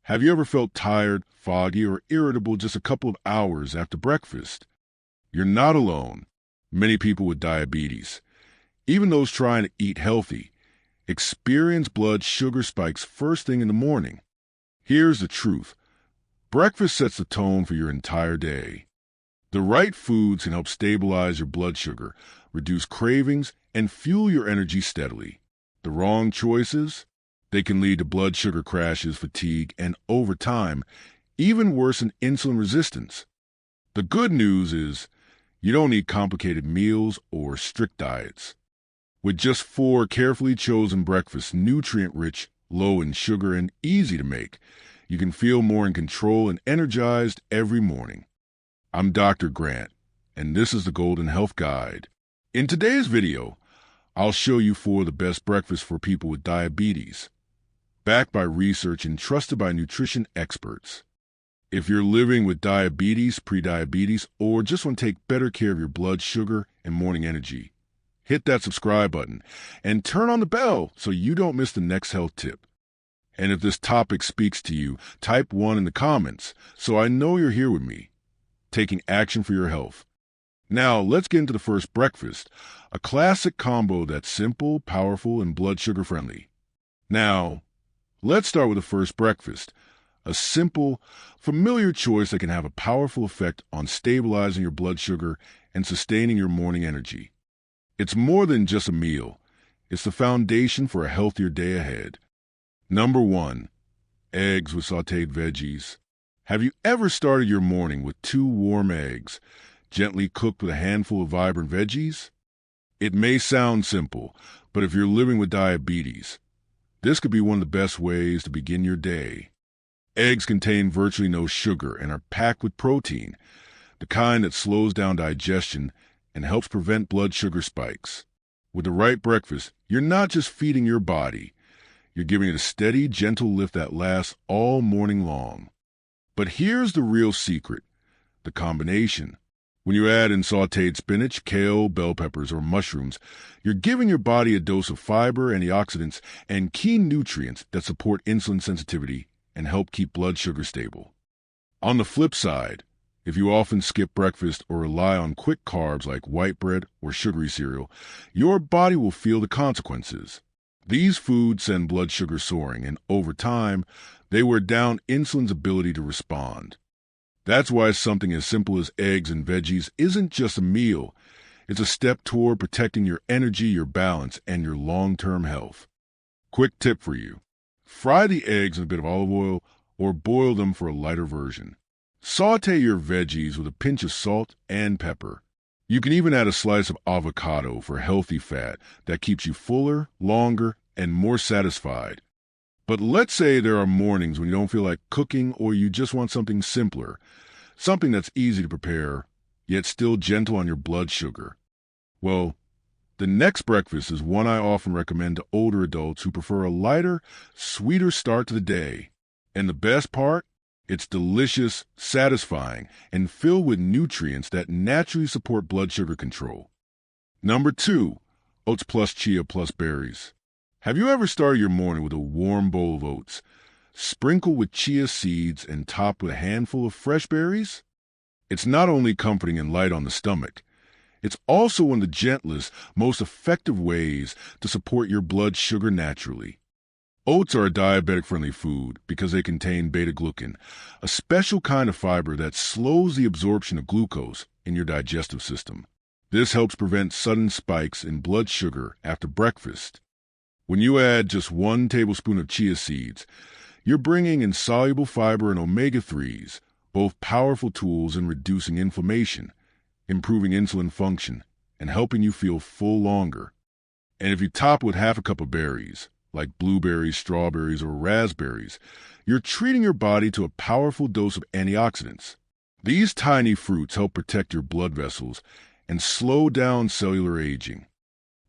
Have you ever felt tired, foggy, or irritable just a couple of hours after breakfast? You're not alone. Many people with diabetes, even those trying to eat healthy, experience blood sugar spikes first thing in the morning. Here's the truth. Breakfast sets the tone for your entire day. The right foods can help stabilize your blood sugar, reduce cravings, and fuel your energy steadily. The wrong choices? They can lead to blood sugar crashes, fatigue, and over time, even worsen insulin resistance. The good news is you don't need complicated meals or strict diets. With just 4 carefully chosen breakfasts, nutrient-rich, low in sugar, and easy to make, you can feel more in control and energized every morning. I'm Dr. Grant, and this is the Golden Health Guide. In today's video, I'll show you 4 of the best breakfasts for people with diabetes, backed by research and trusted by nutrition experts. If you're living with diabetes, prediabetes, or just want to take better care of your blood sugar and morning energy, hit that subscribe button and turn on the bell so you don't miss the next health tip. And if this topic speaks to you, type 1 in the comments so I know you're here with me, taking action for your health. Now, let's get into the first breakfast, a classic combo that's simple, powerful, and blood sugar friendly. Now, let's start with the first breakfast, a simple, familiar choice that can have a powerful effect on stabilizing your blood sugar and sustaining your morning energy. It's more than just a meal. It's the foundation for a healthier day ahead. Number 1, eggs with sautéed veggies. Have you ever started your morning with 2 warm eggs, gently cooked with a handful of vibrant veggies? It may sound simple, but if you're living with diabetes, this could be one of the best ways to begin your day. Eggs contain virtually no sugar and are packed with protein, the kind that slows down digestion and helps prevent blood sugar spikes. With the right breakfast, you're not just feeding your body, you're giving it a steady, gentle lift that lasts all morning long. But here's the real secret, the combination. When you add in sautéed spinach, kale, bell peppers, or mushrooms, you're giving your body a dose of fiber, antioxidants, and key nutrients that support insulin sensitivity and help keep blood sugar stable. On the flip side, if you often skip breakfast or rely on quick carbs like white bread or sugary cereal, your body will feel the consequences. These foods send blood sugar soaring, and over time, they wear down insulin's ability to respond. That's why something as simple as eggs and veggies isn't just a meal. It's a step toward protecting your energy, your balance, and your long-term health. Quick tip for you. Fry the eggs in a bit of olive oil or boil them for a lighter version. Sauté your veggies with a pinch of salt and pepper. You can even add a slice of avocado for healthy fat that keeps you fuller, longer, and more satisfied. But let's say there are mornings when you don't feel like cooking or you just want something simpler, something that's easy to prepare, yet still gentle on your blood sugar. Well, the next breakfast is one I often recommend to older adults who prefer a lighter, sweeter start to the day. And the best part? It's delicious, satisfying, and filled with nutrients that naturally support blood sugar control. Number 2, oats plus chia plus berries. Have you ever started your morning with a warm bowl of oats, sprinkled with chia seeds and topped with a handful of fresh berries? It's not only comforting and light on the stomach, it's also one of the gentlest, most effective ways to support your blood sugar naturally. Oats are a diabetic-friendly food because they contain beta-glucan, a special kind of fiber that slows the absorption of glucose in your digestive system. This helps prevent sudden spikes in blood sugar after breakfast. When you add just 1 tablespoon of chia seeds, you're bringing in soluble fiber and omega-3s, both powerful tools in reducing inflammation, improving insulin function, and helping you feel full longer. And if you top it with half a cup of berries, like blueberries, strawberries, or raspberries, you're treating your body to a powerful dose of antioxidants. These tiny fruits help protect your blood vessels and slow down cellular aging.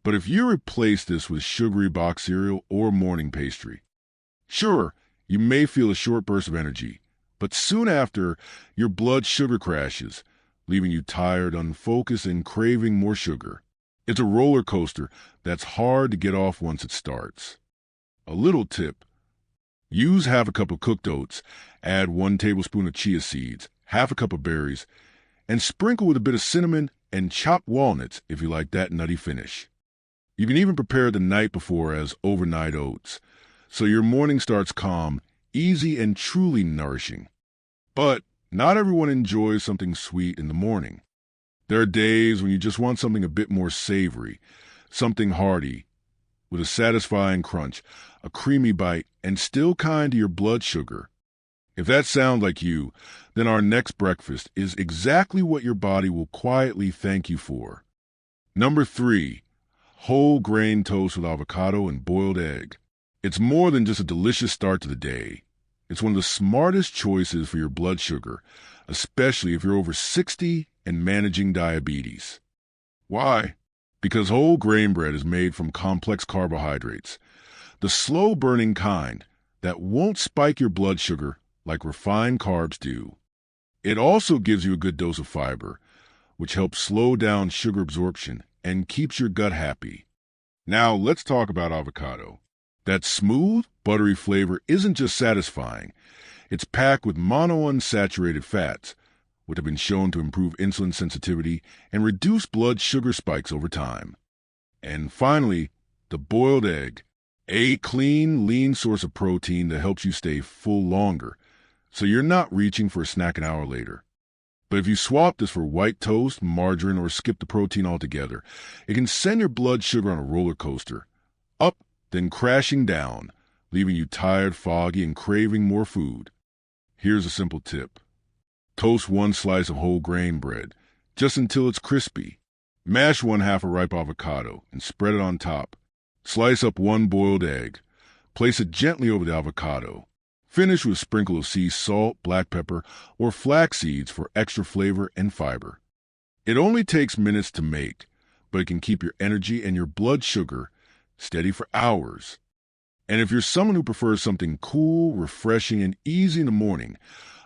But if you replace this with sugary box cereal or morning pastry, sure, you may feel a short burst of energy, but soon after, your blood sugar crashes, leaving you tired, unfocused, and craving more sugar. It's a roller coaster that's hard to get off once it starts. A little tip: Use half a cup of cooked oats, add 1 tablespoon of chia seeds, half a cup of berries, and sprinkle with a bit of cinnamon and chopped walnuts if you like that nutty finish. You can even prepare the night before as overnight oats, so your morning starts calm, easy, and truly nourishing. But not everyone enjoys something sweet in the morning. There are days when you just want something a bit more savory, something hearty, with a satisfying crunch, a creamy bite, and still kind to your blood sugar. If that sounds like you, then our next breakfast is exactly what your body will quietly thank you for. Number 3, whole grain toast with avocado and boiled egg. It's more than just a delicious start to the day. It's one of the smartest choices for your blood sugar, especially if you're over 60 and managing diabetes. Why? Because whole grain bread is made from complex carbohydrates, the slow-burning kind that won't spike your blood sugar like refined carbs do. It also gives you a good dose of fiber, which helps slow down sugar absorption and keeps your gut happy. Now let's talk about avocado. That smooth, buttery flavor isn't just satisfying. It's packed with monounsaturated fats, which have been shown to improve insulin sensitivity and reduce blood sugar spikes over time. And finally, the boiled egg, a clean, lean source of protein that helps you stay full longer, so you're not reaching for a snack an hour later. But if you swap this for white toast, margarine, or skip the protein altogether, it can send your blood sugar on a roller coaster, up, then crashing down, leaving you tired, foggy, and craving more food. Here's a simple tip. Toast 1 slice of whole grain bread, just until it's crispy. Mash 1/2 a ripe avocado and spread it on top. Slice up 1 boiled egg. Place it gently over the avocado. Finish with a sprinkle of sea salt, black pepper, or flax seeds for extra flavor and fiber. It only takes minutes to make, but it can keep your energy and your blood sugar steady for hours. And if you're someone who prefers something cool, refreshing, and easy in the morning,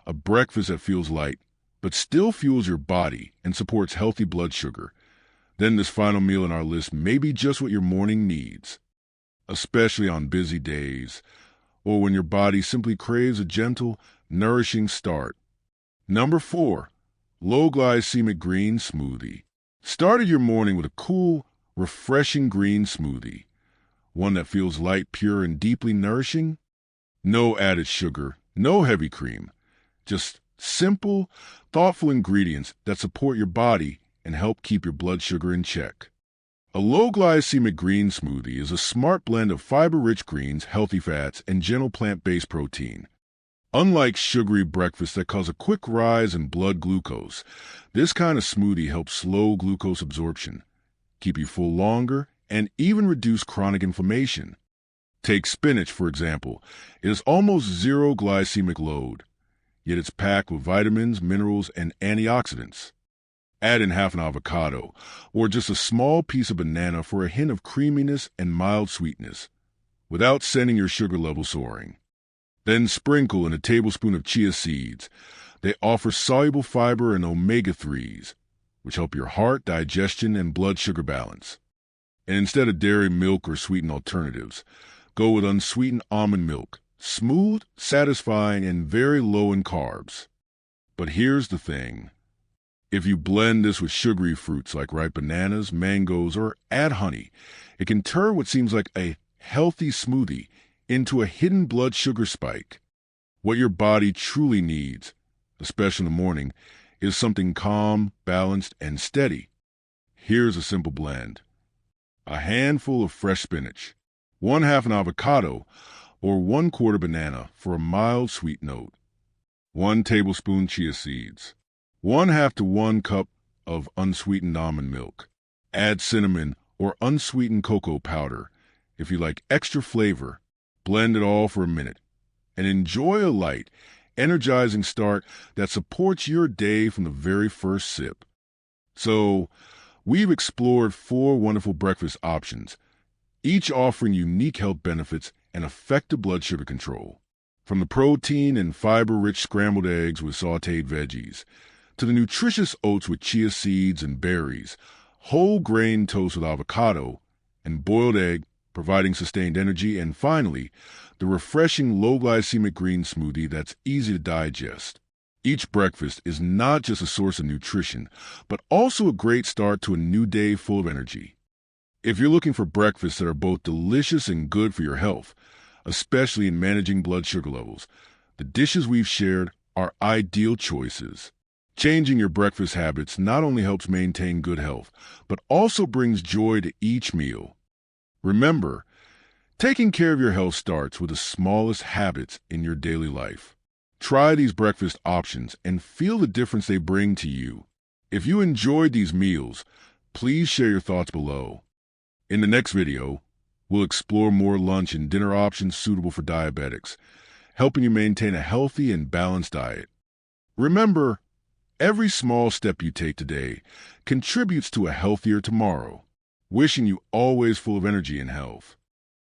a breakfast that feels light but still fuels your body and supports healthy blood sugar, then this final meal in our list may be just what your morning needs, especially on busy days or when your body simply craves a gentle, nourishing start. Number 4, low-glycemic green smoothie. Start your morning with a cool, refreshing green smoothie, one that feels light, pure, and deeply nourishing. No added sugar, no heavy cream. Just simple, thoughtful ingredients that support your body and help keep your blood sugar in check. A low-glycemic green smoothie is a smart blend of fiber-rich greens, healthy fats, and gentle plant-based protein. Unlike sugary breakfasts that cause a quick rise in blood glucose, this kind of smoothie helps slow glucose absorption, keep you full longer, and even reduce chronic inflammation. Take spinach, for example. It is almost zero glycemic load, yet it's packed with vitamins, minerals, and antioxidants. Add in half an avocado, or just a small piece of banana for a hint of creaminess and mild sweetness, without sending your sugar level soaring. Then sprinkle in a tablespoon of chia seeds. They offer soluble fiber and omega-3s, which help your heart, digestion, and blood sugar balance. And instead of dairy, milk, or sweetened alternatives, go with unsweetened almond milk, smooth, satisfying, and very low in carbs. But here's the thing. If you blend this with sugary fruits like ripe bananas, mangoes, or add honey, it can turn what seems like a healthy smoothie into a hidden blood sugar spike. What your body truly needs, especially in the morning, is something calm, balanced, and steady. Here's a simple blend. A handful of fresh spinach, 1/2 an avocado, or 1/4 banana for a mild sweet note. 1 tablespoon chia seeds. 1/2 to 1 cup of unsweetened almond milk. Add cinnamon or unsweetened cocoa powder. If you like extra flavor, blend it all for a minute and enjoy a light, energizing start that supports your day from the very first sip. So, we've explored 4 wonderful breakfast options, each offering unique health benefits and effective blood sugar control. From the protein and fiber-rich scrambled eggs with sautéed veggies, to the nutritious oats with chia seeds and berries, whole grain toast with avocado, and boiled egg providing sustained energy, and finally, the refreshing low-glycemic green smoothie that's easy to digest. Each breakfast is not just a source of nutrition, but also a great start to a new day full of energy. If you're looking for breakfasts that are both delicious and good for your health, especially in managing blood sugar levels, the dishes we've shared are ideal choices. Changing your breakfast habits not only helps maintain good health, but also brings joy to each meal. Remember, taking care of your health starts with the smallest habits in your daily life. Try these breakfast options and feel the difference they bring to you. If you enjoyed these meals, please share your thoughts below. In the next video, we'll explore more lunch and dinner options suitable for diabetics, helping you maintain a healthy and balanced diet. Remember, every small step you take today contributes to a healthier tomorrow. Wishing you always full of energy and health.